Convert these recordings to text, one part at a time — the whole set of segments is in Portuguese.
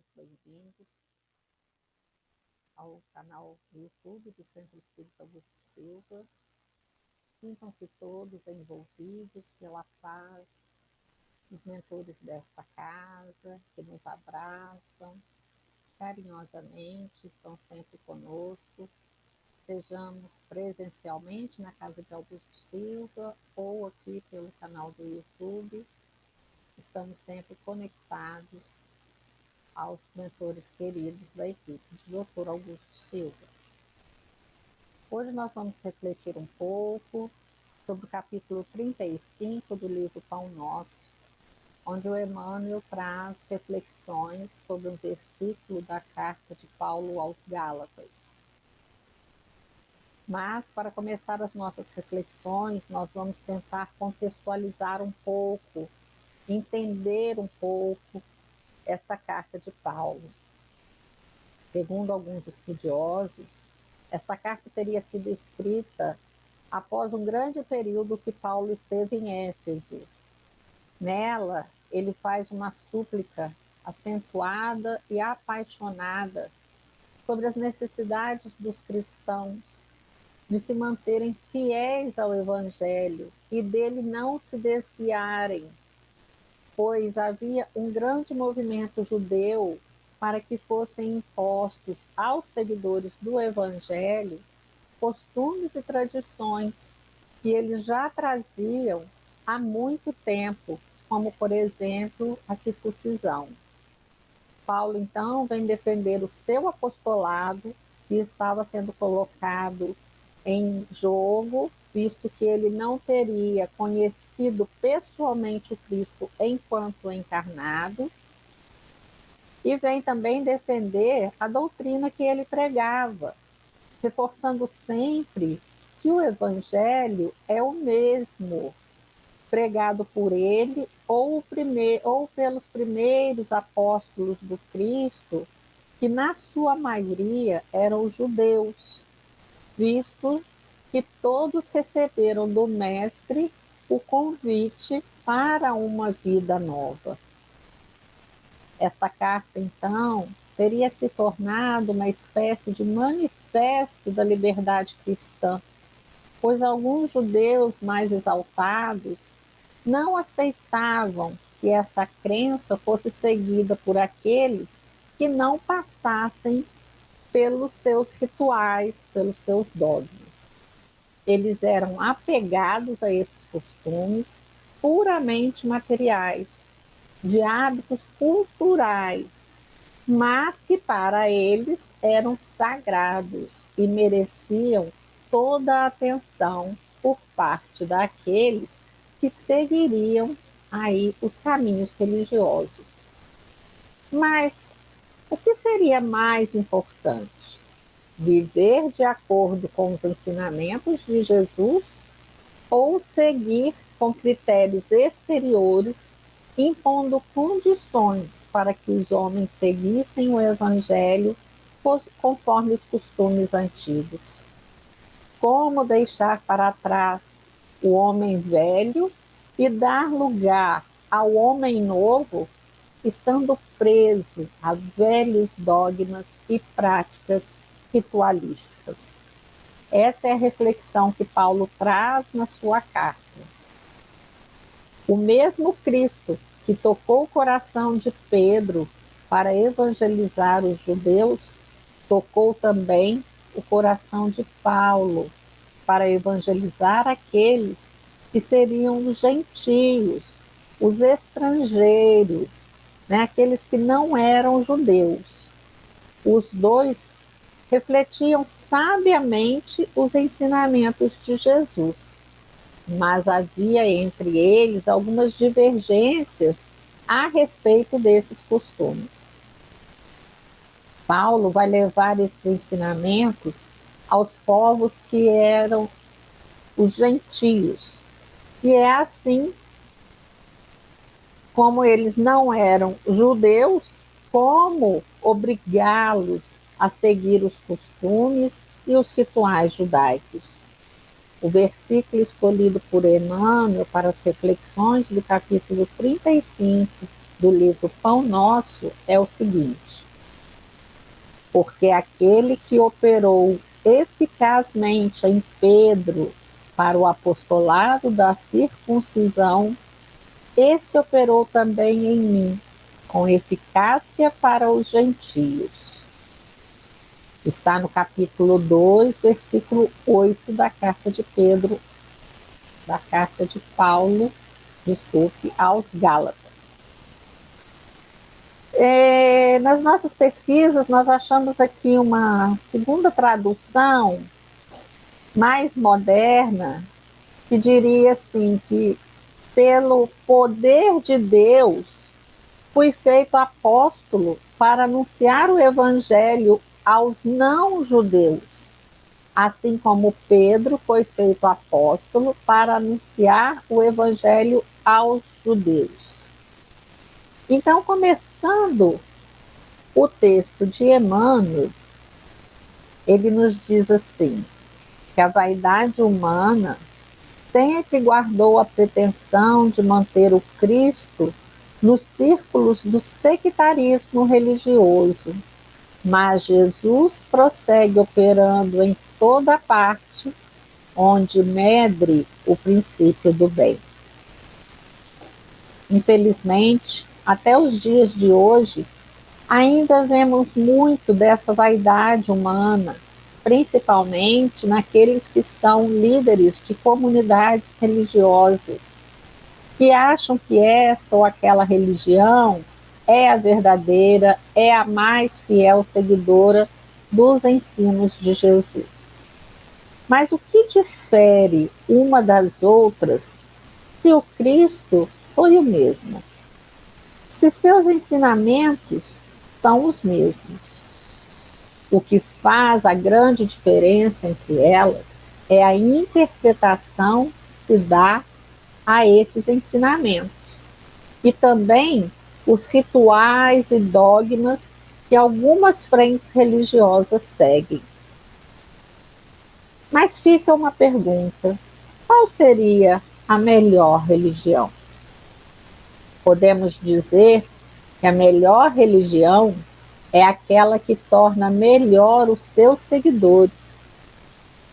todos bem-vindos ao canal do YouTube do Centro Espírita Augusto Silva. Sintam-se todos envolvidos pela paz dos mentores desta casa, que nos abraçam carinhosamente, estão sempre conosco, sejamos presencialmente na casa de Augusto Silva ou aqui pelo canal do YouTube. Estamos sempre conectados aos mentores queridos da equipe de Dr. Augusto Silva. Hoje nós vamos refletir um pouco sobre o capítulo 35 do livro Pão Nosso, onde o Emmanuel traz reflexões sobre um versículo da carta de Paulo aos Gálatas. Mas, para começar as nossas reflexões, nós vamos tentar contextualizar um pouco, entender um pouco esta carta de Paulo. Segundo alguns estudiosos, esta carta teria sido escrita após um grande período que Paulo esteve em Éfeso. Nela, ele faz uma súplica acentuada e apaixonada sobre as necessidades dos cristãos de se manterem fiéis ao Evangelho e dele não se desviarem, pois havia um grande movimento judeu para que fossem impostos aos seguidores do Evangelho costumes e tradições que eles já traziam há muito tempo, como, por exemplo, a circuncisão. Paulo, então, vem defender o seu apostolado, que estava sendo colocado em jogo, visto que ele não teria conhecido pessoalmente o Cristo enquanto encarnado, e vem também defender a doutrina que ele pregava, reforçando sempre que o Evangelho é o mesmo, pregado por ele ou pelos primeiros apóstolos do Cristo, que na sua maioria eram judeus, visto que todos receberam do Mestre o convite para uma vida nova. Esta carta, então, teria se tornado uma espécie de manifesto da liberdade cristã, pois alguns judeus mais exaltados não aceitavam que essa crença fosse seguida por aqueles que não passassem pelos seus rituais, pelos seus dogmas. Eles eram apegados a esses costumes puramente materiais, de hábitos culturais, mas que para eles eram sagrados e mereciam toda a atenção por parte daqueles que seguiriam aí os caminhos religiosos. Mas o que seria mais importante? Viver de acordo com os ensinamentos de Jesus ou seguir com critérios exteriores, impondo condições para que os homens seguissem o Evangelho conforme os costumes antigos? Como deixar para trás o homem velho e dar lugar ao homem novo, estando preso a velhos dogmas e práticas ritualísticas? Essa é a reflexão que Paulo traz na sua carta. O mesmo Cristo que tocou o coração de Pedro para evangelizar os judeus, tocou também o coração de Paulo para evangelizar aqueles que seriam os gentios, os estrangeiros, aqueles que não eram judeus. Os dois refletiam sabiamente os ensinamentos de Jesus, mas havia entre eles algumas divergências a respeito desses costumes. Paulo vai levar esses ensinamentos aos povos que eram os gentios, e é assim, como eles não eram judeus, como obrigá-los a seguir os costumes e os rituais judaicos. O versículo escolhido por Emmanuel para as reflexões do capítulo 35 do livro Pão Nosso é o seguinte: porque aquele que operou eficazmente em Pedro para o apostolado da circuncisão, esse operou também em mim, com eficácia para os gentios. Está no capítulo 2, versículo 8 da carta de Pedro, da carta de Paulo, desculpe, aos Gálatas. Nas nossas pesquisas, nós achamos aqui uma segunda tradução mais moderna, que diria assim, que pelo poder de Deus fui feito apóstolo para anunciar o evangelho aos não-judeus, assim como Pedro foi feito apóstolo para anunciar o evangelho aos judeus. Então, começando o texto de Emmanuel, ele nos diz assim, que a vaidade humana sempre guardou a pretensão de manter o Cristo nos círculos do sectarismo religioso, mas Jesus prossegue operando em toda parte onde medre o princípio do bem. Infelizmente, até os dias de hoje, ainda vemos muito dessa vaidade humana, principalmente naqueles que são líderes de comunidades religiosas, que acham que esta ou aquela religião é a verdadeira, é a mais fiel seguidora dos ensinos de Jesus. Mas o que difere uma das outras se o Cristo foi o mesmo? Se seus ensinamentos são os mesmos? O que faz a grande diferença entre elas é a interpretação que se dá a esses ensinamentos e também os rituais e dogmas que algumas frentes religiosas seguem. Mas fica uma pergunta: qual seria a melhor religião? Podemos dizer que a melhor religião é aquela que torna melhor os seus seguidores,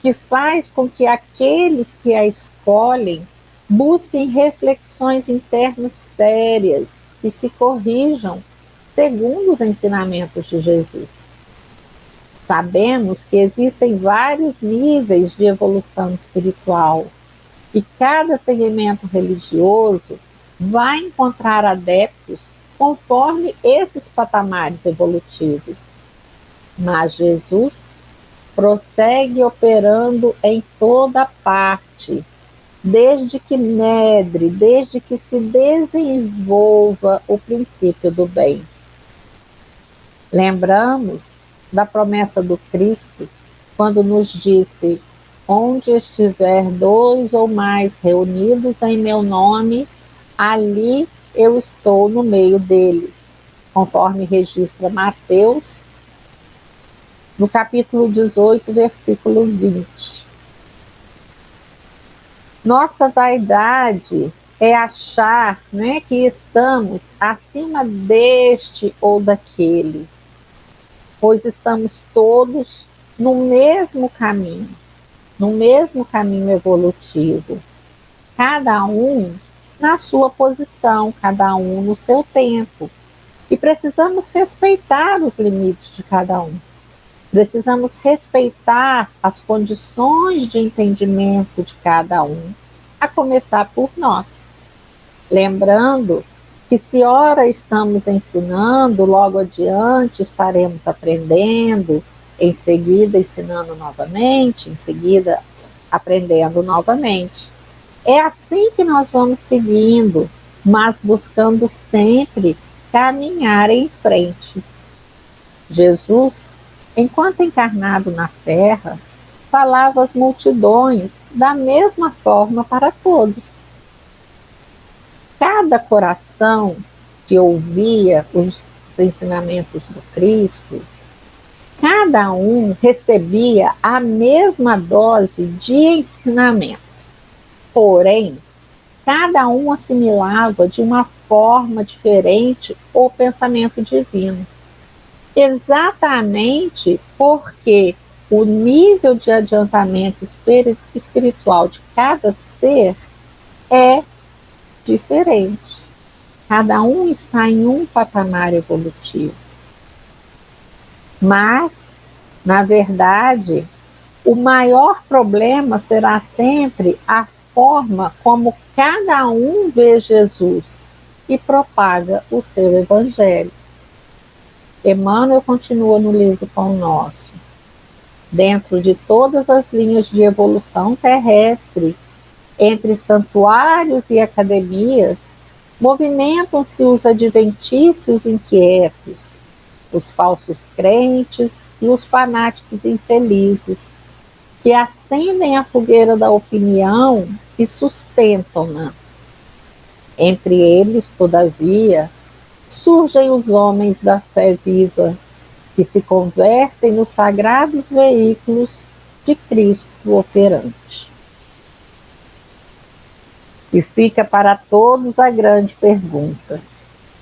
que faz com que aqueles que a escolhem busquem reflexões internas sérias e se corrijam segundo os ensinamentos de Jesus. Sabemos que existem vários níveis de evolução espiritual e cada segmento religioso vai encontrar adeptos conforme esses patamares evolutivos. Mas Jesus prossegue operando em toda parte, desde que medre, desde que se desenvolva o princípio do bem. Lembramos da promessa do Cristo, quando nos disse: onde estiver 2 ou mais reunidos em meu nome, ali eu estou no meio deles, conforme registra Mateus, no capítulo 18, versículo 20. Nossa vaidade é achar, né, que estamos acima deste ou daquele, pois estamos todos no mesmo caminho evolutivo, cada um na sua posição, cada um no seu tempo, e precisamos respeitar os limites de cada um. Precisamos respeitar as condições de entendimento de cada um, a começar por nós. Lembrando que se ora estamos ensinando, logo adiante estaremos aprendendo, em seguida ensinando novamente, em seguida aprendendo novamente. É assim que nós vamos seguindo, mas buscando sempre caminhar em frente. Jesus, enquanto encarnado na Terra, falava às multidões da mesma forma para todos. Cada coração que ouvia os ensinamentos do Cristo, cada um recebia a mesma dose de ensinamento. Porém, cada um assimilava de uma forma diferente o pensamento divino. Exatamente porque o nível de adiantamento espiritual de cada ser é diferente. Cada um está em um patamar evolutivo. Mas, na verdade, o maior problema será sempre a forma como cada um vê Jesus e propaga o seu evangelho. Emmanuel continua no livro Pão Nosso. Dentro de todas as linhas de evolução terrestre, entre santuários e academias, movimentam-se os adventícios inquietos, os falsos crentes e os fanáticos infelizes, que acendem a fogueira da opinião e sustentam-na. Entre eles, todavia, surgem os homens da fé viva, que se convertem nos sagrados veículos de Cristo operante. E fica para todos a grande pergunta: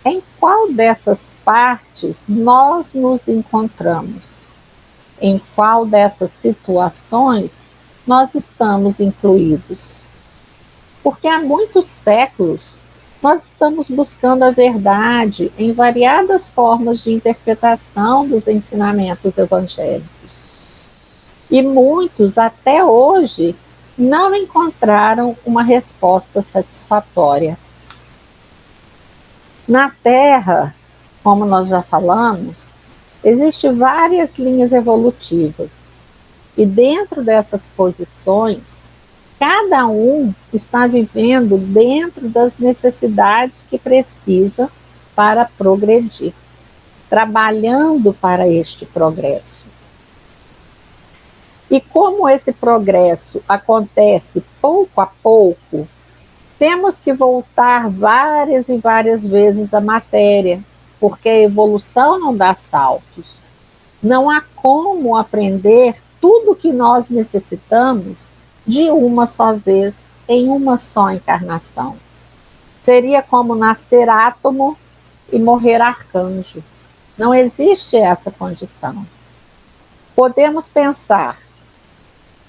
em qual dessas partes nós nos encontramos? Em qual dessas situações nós estamos incluídos? Porque há muitos séculos nós estamos buscando a verdade em variadas formas de interpretação dos ensinamentos evangélicos. E muitos, até hoje, não encontraram uma resposta satisfatória. Na Terra, como nós já falamos, existem várias linhas evolutivas. E dentro dessas posições, cada um está vivendo dentro das necessidades que precisa para progredir, trabalhando para este progresso. E como esse progresso acontece pouco a pouco, temos que voltar várias e várias vezes à matéria, porque a evolução não dá saltos. Não há como aprender tudo o que nós necessitamos de uma só vez, em uma só encarnação. Seria como nascer átomo e morrer arcanjo. Não existe essa condição. Podemos pensar,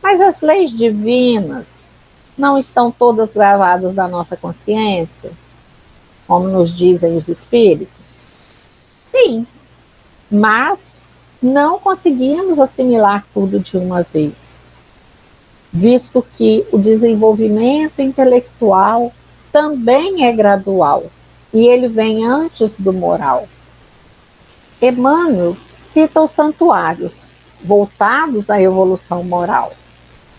mas as leis divinas não estão todas gravadas na nossa consciência, como nos dizem os espíritos? Sim, mas não conseguimos assimilar tudo de uma vez, visto que o desenvolvimento intelectual também é gradual e ele vem antes do moral. Emmanuel cita os santuários, voltados à evolução moral,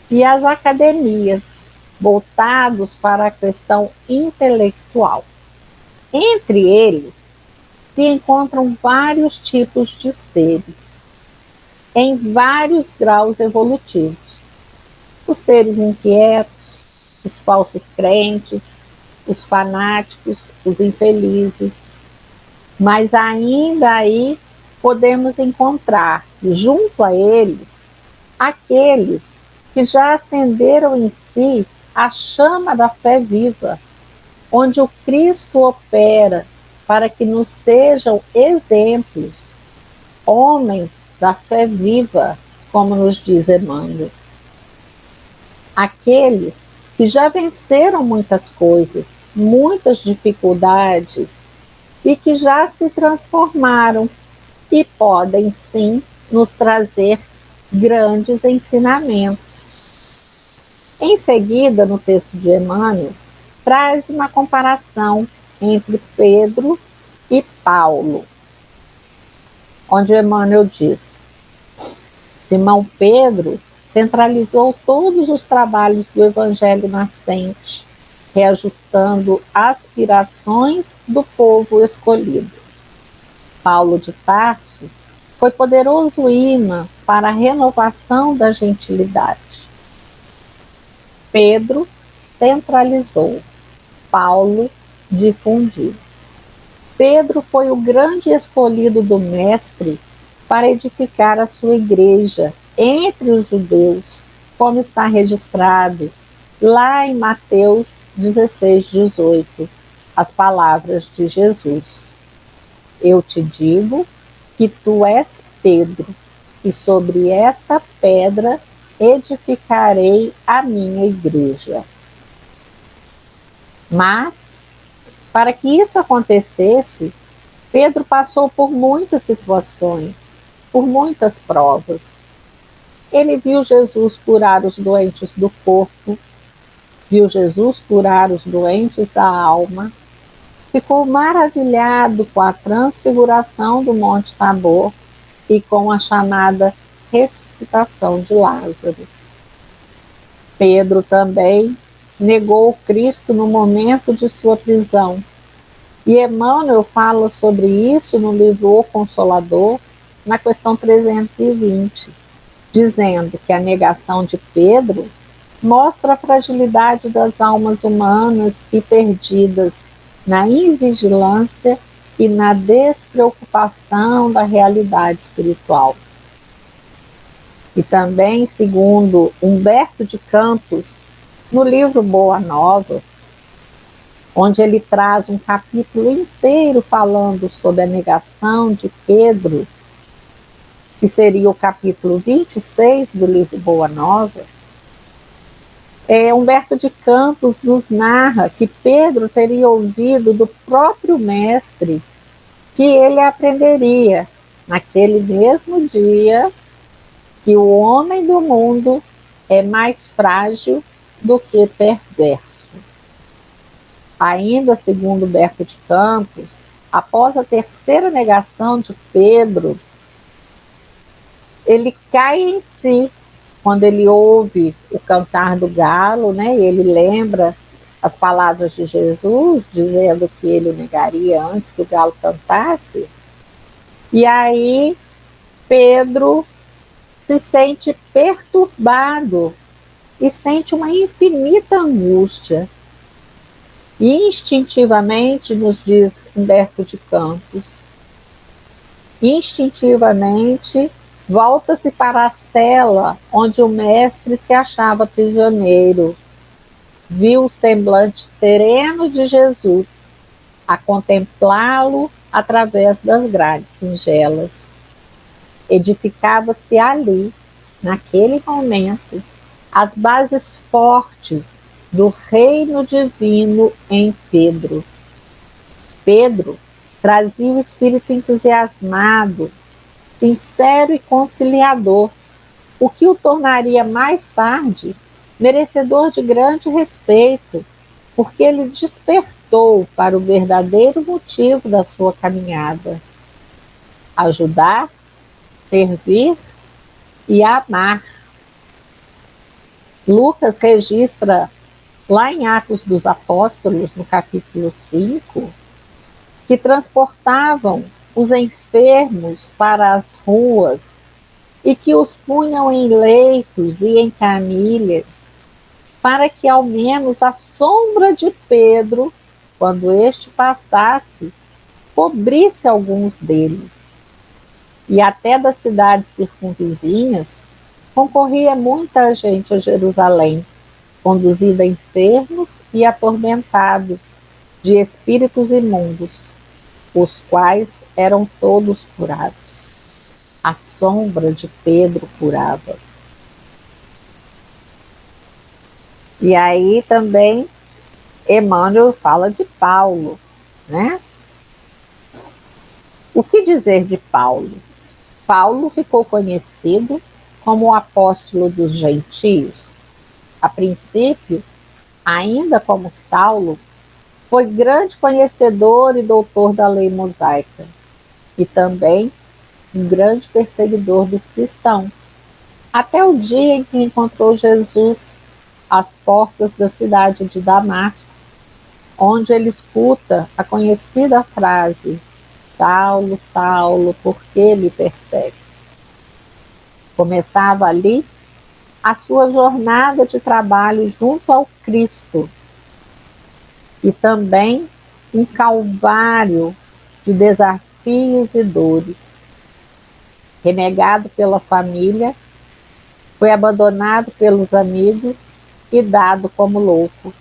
e as academias, voltados para a questão intelectual. Entre eles, se encontram vários tipos de seres, em vários graus evolutivos. Os seres inquietos, os falsos crentes, os fanáticos, os infelizes. Mas ainda aí podemos encontrar, junto a eles, aqueles que já acenderam em si a chama da fé viva, onde o Cristo opera para que nos sejam exemplos, homens da fé viva, como nos diz Emmanuel. Aqueles que já venceram muitas coisas, muitas dificuldades, e que já se transformaram e podem sim nos trazer grandes ensinamentos. Em seguida, no texto de Emmanuel, traz uma comparação entre Pedro e Paulo, onde Emmanuel diz: Simão Pedro centralizou todos os trabalhos do Evangelho nascente, reajustando aspirações do povo escolhido. Paulo de Tarso foi poderoso imã para a renovação da gentilidade. Pedro centralizou, Paulo difundiu. Pedro foi o grande escolhido do Mestre para edificar a sua igreja entre os judeus, como está registrado lá em Mateus 16, 18, as palavras de Jesus. Eu te digo que tu és Pedro, e sobre esta pedra edificarei a minha igreja. Mas, para que isso acontecesse, Pedro passou por muitas situações, por muitas provas. Ele viu Jesus curar os doentes do corpo, viu Jesus curar os doentes da alma, ficou maravilhado com a transfiguração do Monte Tabor e com a chamada ressuscitação de Lázaro. Pedro também negou Cristo no momento de sua prisão. E Emmanuel fala sobre isso no livro O Consolador, na questão 320, dizendo que a negação de Pedro mostra a fragilidade das almas humanas e perdidas na invigilância e na despreocupação da realidade espiritual. E também, segundo Humberto de Campos, no livro Boa Nova, onde ele traz um capítulo inteiro falando sobre a negação de Pedro, que seria o capítulo 26 do livro Boa Nova, Humberto de Campos nos narra que Pedro teria ouvido do próprio mestre que ele aprenderia naquele mesmo dia que o homem do mundo é mais frágil do que perverso. Ainda segundo Humberto de Campos, após a terceira negação de Pedro, ele cai em si quando ele ouve o cantar do galo, né? E ele lembra as palavras de Jesus, dizendo que ele o negaria antes que o galo cantasse. E aí Pedro se sente perturbado e sente uma infinita angústia. E instintivamente, nos diz Humberto de Campos, instintivamente volta-se para a cela onde o mestre se achava prisioneiro. Viu o semblante sereno de Jesus, a contemplá-lo através das grades singelas. Edificava-se ali, naquele momento, as bases fortes do reino divino em Pedro. Pedro trazia o espírito entusiasmado, sincero e conciliador, o que o tornaria mais tarde merecedor de grande respeito, porque ele despertou para o verdadeiro motivo da sua caminhada: ajudar, servir e amar. Lucas registra lá em Atos dos Apóstolos, no capítulo 5, que transportavam os enfermos para as ruas e que os punham em leitos e em camilhas, para que ao menos a sombra de Pedro, quando este passasse, cobrisse alguns deles. E até das cidades circunvizinhas concorria muita gente a Jerusalém, conduzida enfermos e atormentados de espíritos imundos, os quais eram todos curados. A sombra de Pedro curava. E aí também Emmanuel fala de Paulo, né? O que dizer de Paulo? Paulo ficou conhecido como o apóstolo dos gentios. A princípio, ainda como Saulo, foi grande conhecedor e doutor da lei mosaica, e também um grande perseguidor dos cristãos, até o dia em que encontrou Jesus às portas da cidade de Damasco, onde ele escuta a conhecida frase: Saulo, Saulo, por que me persegues? Começava ali a sua jornada de trabalho junto ao Cristo, e também um calvário de desafios e dores. Renegado pela família, foi abandonado pelos amigos e dado como louco.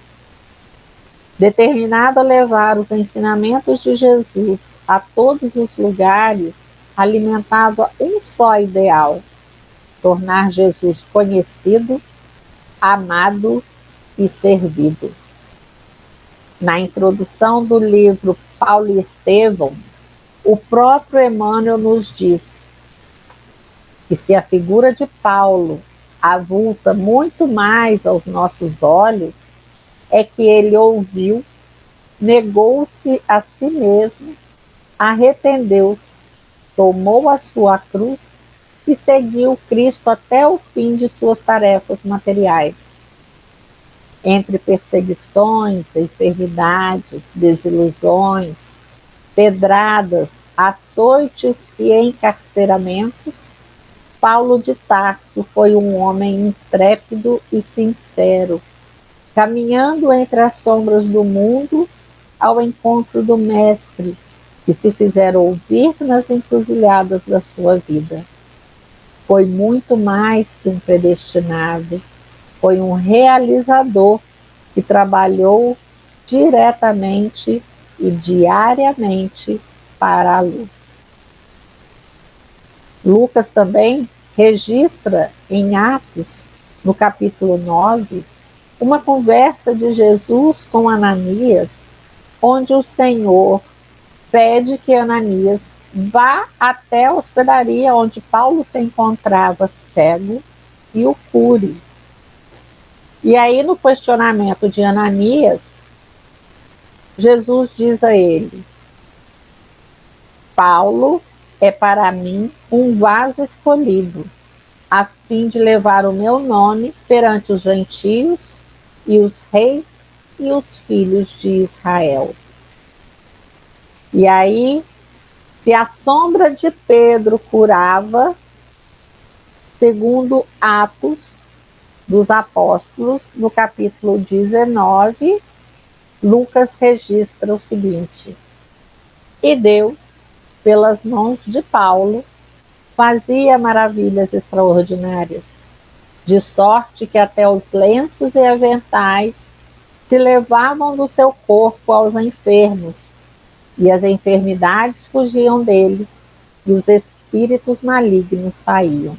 Determinado a levar os ensinamentos de Jesus a todos os lugares, alimentado a um só ideal: tornar Jesus conhecido, amado e servido. Na introdução do livro Paulo e Estevão, o próprio Emmanuel nos diz que se a figura de Paulo avulta muito mais aos nossos olhos, é que ele ouviu, negou-se a si mesmo, arrependeu-se, tomou a sua cruz e seguiu Cristo até o fim de suas tarefas materiais. Entre perseguições, enfermidades, desilusões, pedradas, açoites e encarceramentos, Paulo de Tarso foi um homem intrépido e sincero, caminhando entre as sombras do mundo ao encontro do Mestre, que se fizeram ouvir nas encruzilhadas da sua vida. Foi muito mais que um predestinado, foi um realizador que trabalhou diretamente e diariamente para a luz. Lucas também registra em Atos, no capítulo 9, uma conversa de Jesus com Ananias, onde o Senhor pede que Ananias vá até a hospedaria onde Paulo se encontrava cego e o cure. E aí, no questionamento de Ananias, Jesus diz a ele: Paulo é para mim um vaso escolhido, a fim de levar o meu nome perante os gentios e os reis e os filhos de Israel. E aí, se a sombra de Pedro curava, segundo Atos dos Apóstolos, no capítulo 19, Lucas registra o seguinte: e Deus, pelas mãos de Paulo, fazia maravilhas extraordinárias, de sorte que até os lenços e aventais se levavam do seu corpo aos enfermos, e as enfermidades fugiam deles, e os espíritos malignos saíam.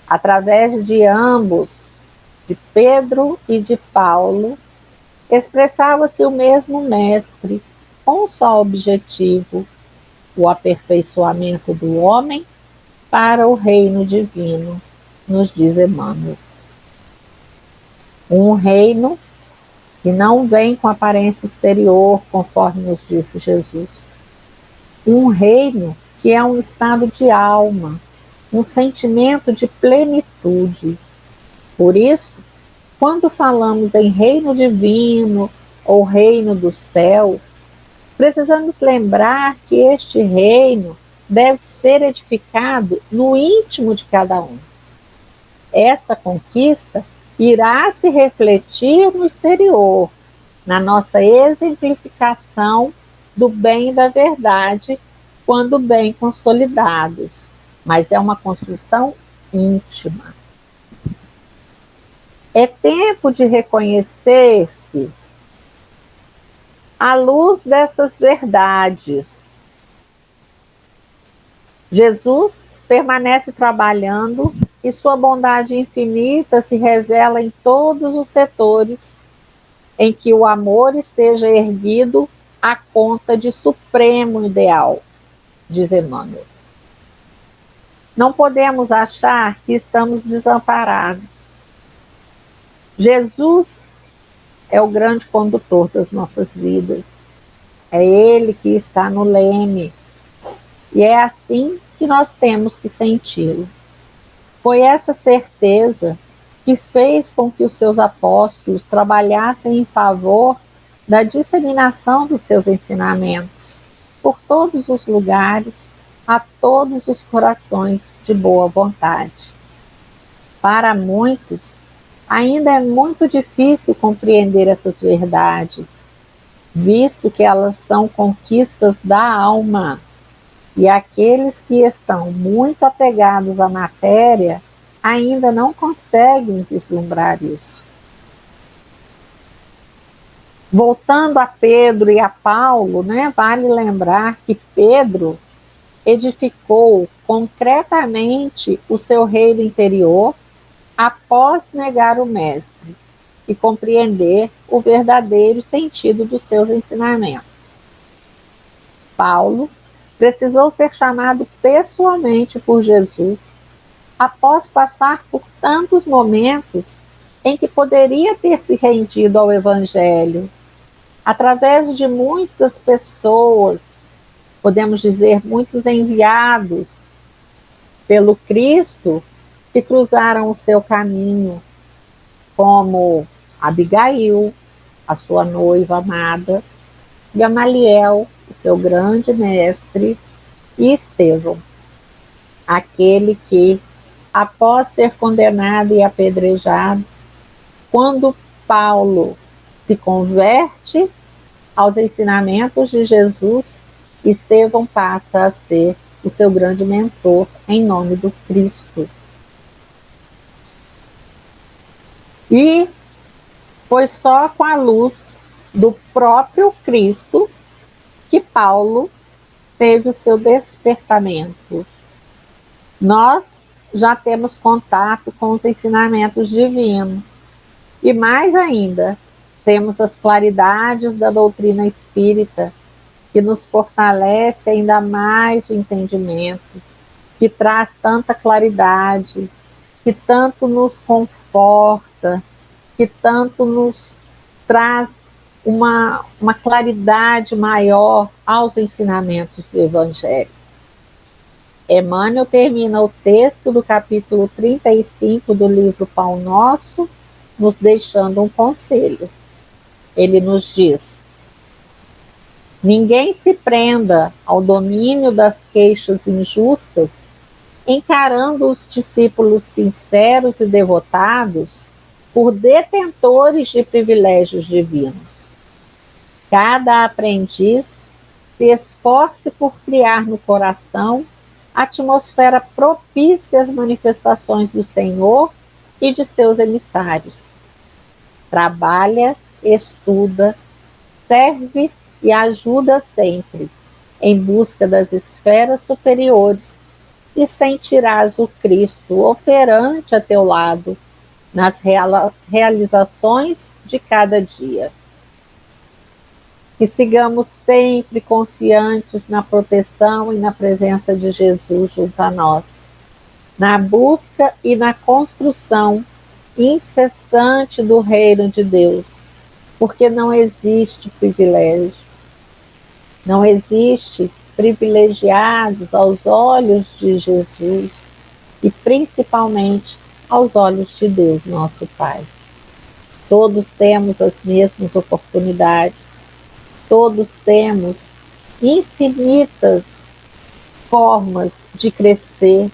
Através de ambos, de Pedro e de Paulo, expressava-se o mesmo Mestre, com um só objetivo: o aperfeiçoamento do homem para o reino divino, nos diz Emmanuel. Um reino que não vem com aparência exterior, conforme nos disse Jesus. Um reino que é um estado de alma, um sentimento de plenitude. Por isso, quando falamos em reino divino ou reino dos céus, precisamos lembrar que este reino deve ser edificado no íntimo de cada um. Essa conquista irá se refletir no exterior, na nossa exemplificação do bem e da verdade, quando bem consolidados, mas é uma construção íntima. É tempo de reconhecer-se à luz dessas verdades. Jesus permanece trabalhando e sua bondade infinita se revela em todos os setores em que o amor esteja erguido à conta de supremo ideal, diz Emmanuel. Não podemos achar que estamos desamparados. Jesus é o grande condutor das nossas vidas. É Ele que está no leme. E é assim que nós temos que senti-lo. Foi essa certeza que fez com que os seus apóstolos trabalhassem em favor da disseminação dos seus ensinamentos por todos os lugares, a todos os corações de boa vontade. Para muitos, ainda é muito difícil compreender essas verdades, visto que elas são conquistas da alma, e aqueles que estão muito apegados à matéria ainda não conseguem vislumbrar isso. Voltando a Pedro e a Paulo, né, vale lembrar que Pedro edificou concretamente o seu reino interior após negar o Mestre e compreender o verdadeiro sentido dos seus ensinamentos. Paulo precisou ser chamado pessoalmente por Jesus após passar por tantos momentos em que poderia ter se rendido ao Evangelho, através de muitas pessoas, podemos dizer, muitos enviados pelo Cristo que cruzaram o seu caminho, como Abigail, a sua noiva amada, Gamaliel, o seu grande mestre, e Estevão, aquele que, após ser condenado e apedrejado, quando Paulo se converte aos ensinamentos de Jesus, Estevão passa a ser o seu grande mentor em nome do Cristo. E foi só com a luz do próprio Cristo que Paulo teve o seu despertamento. Nós já temos contato com os ensinamentos divinos. E mais ainda, temos as claridades da doutrina espírita, que nos fortalece ainda mais o entendimento, que traz tanta claridade, que tanto nos conforta, que tanto nos traz uma claridade maior aos ensinamentos do Evangelho. Emmanuel termina o texto do capítulo 35 do livro Pão Nosso, nos deixando um conselho. Ele nos diz: ninguém se prenda ao domínio das queixas injustas, encarando os discípulos sinceros e devotados por detentores de privilégios divinos. Cada aprendiz se esforce por criar no coração atmosfera propícia às manifestações do Senhor e de seus emissários. Trabalha, estuda, serve e ajuda sempre, em busca das esferas superiores, e sentirás o Cristo operante a teu lado nas realizações de cada dia. Que sigamos sempre confiantes na proteção e na presença de Jesus junto a nós, na busca e na construção incessante do reino de Deus, porque não existe privilégio, não existe privilegiados aos olhos de Jesus e principalmente aos olhos de Deus, nosso Pai. Todos temos as mesmas oportunidades, todos temos infinitas formas de crescer.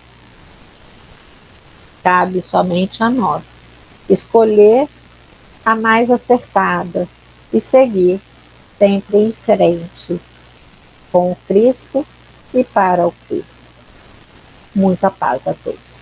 Cabe somente a nós escolher a mais acertada e seguir sempre em frente com o Cristo e para o Cristo. Muita paz a todos.